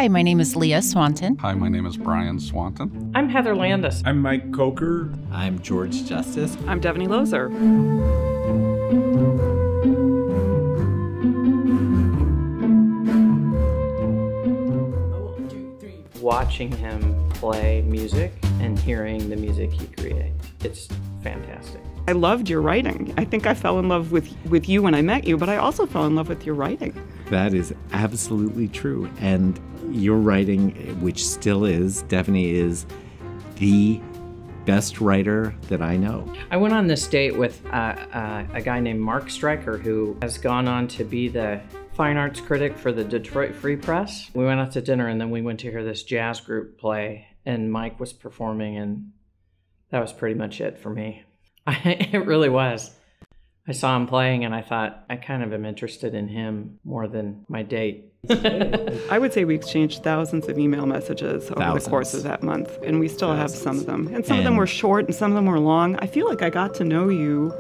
Hi, my name is Leah Swanton. Hi, my name is Brian Swanton. I'm Heather Landis. I'm Mike Coker. I'm George Justice. I'm Devaney Lozer. Watching him play music and hearing the music he creates, it's fantastic. I loved your writing. I think I fell in love with you when I met you, but I also fell in love with your writing. That is absolutely true. And your writing, which still is, Devaney is the best writer that I know. I went on this date with a guy named Mark Stryker, who has gone on to be the fine arts critic for the Detroit Free Press. We went out to dinner and then we went to hear this jazz group play, and Mike was performing, and that was pretty much it for me. It really was. I saw him playing and I thought, I kind of am interested in him more than my date. I would say we exchanged thousands of email messages over the course of that month, and we still have some of them. And some of them were short and some of them were long. I feel like I got to know you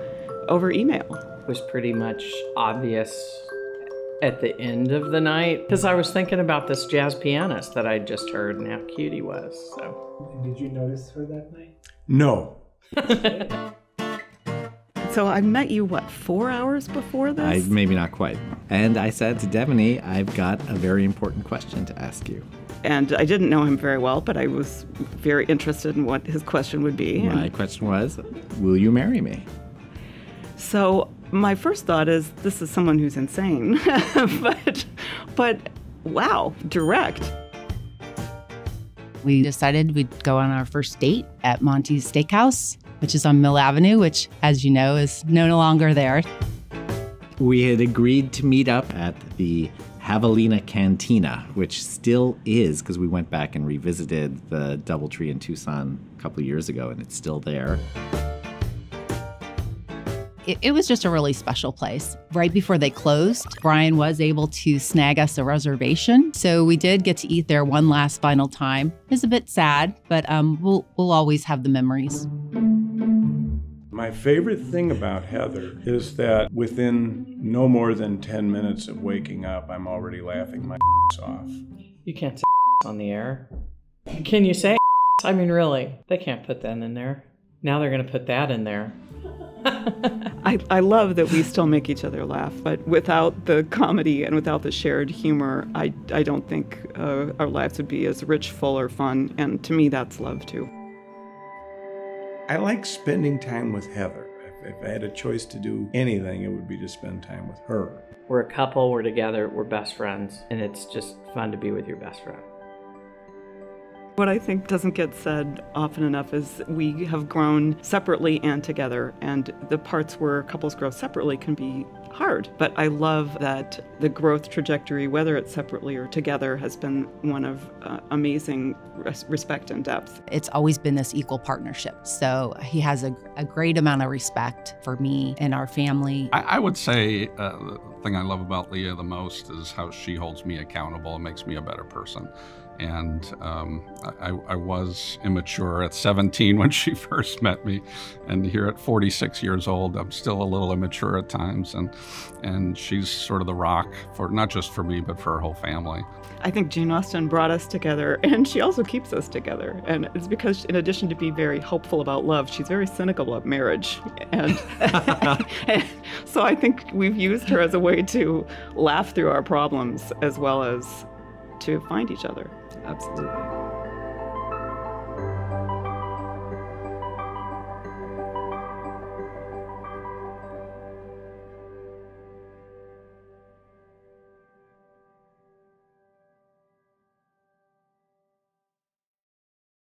over email. It was pretty much obvious at the end of the night, because I was thinking about this jazz pianist that I'd just heard and how cute he was. So, did you notice her that night? No. So I met you, 4 hours before this? Maybe not quite. And I said to Devaney, I've got a very important question to ask you. And I didn't know him very well, but I was very interested in what his question would be. My question was, will you marry me? So my first thought is, this is someone who's insane. but wow, direct. We decided we'd go on our first date at Monty's Steakhouse, which is on Mill Avenue, which, as you know, is no longer there. We had agreed to meet up at the Javelina Cantina, which still is, because we went back and revisited the DoubleTree in Tucson a couple of years ago, and it's still there. It was just a really special place. Right before they closed, Brian was able to snag us a reservation. So we did get to eat there one last final time. It's a bit sad, but we'll always have the memories. My favorite thing about Heather is that within no more than 10 minutes of waking up, I'm already laughing my off. you can't say on the air. Can you say I mean, really, they can't put that in there. Now they're going to put that in there. I love that we still make each other laugh, but without the comedy and without the shared humor, I don't think our lives would be as rich, full, or fun. And to me, that's love, too. I like spending time with Heather. If I had a choice to do anything, it would be to spend time with her. We're a couple, we're together, we're best friends, and it's just fun to be with your best friend. What I think doesn't get said often enough is we have grown separately and together, and the parts where couples grow separately can be hard. But I love that the growth trajectory, whether it's separately or together, has been one of amazing respect and depth. It's always been this equal partnership. So he has a great amount of respect for me and our family. I would say the thing I love about Leah the most is how she holds me accountable and makes me a better person. And I was immature at 17 when she first met me, and here at 46 years old, I'm still a little immature at times, and she's sort of the rock for not just for me, but for her whole family. I think Jane Austen brought us together, and she also keeps us together. And it's because, in addition to being very hopeful about love, she's very cynical about marriage. And, and so I think we've used her as a way to laugh through our problems as well as to find each other. Absolutely.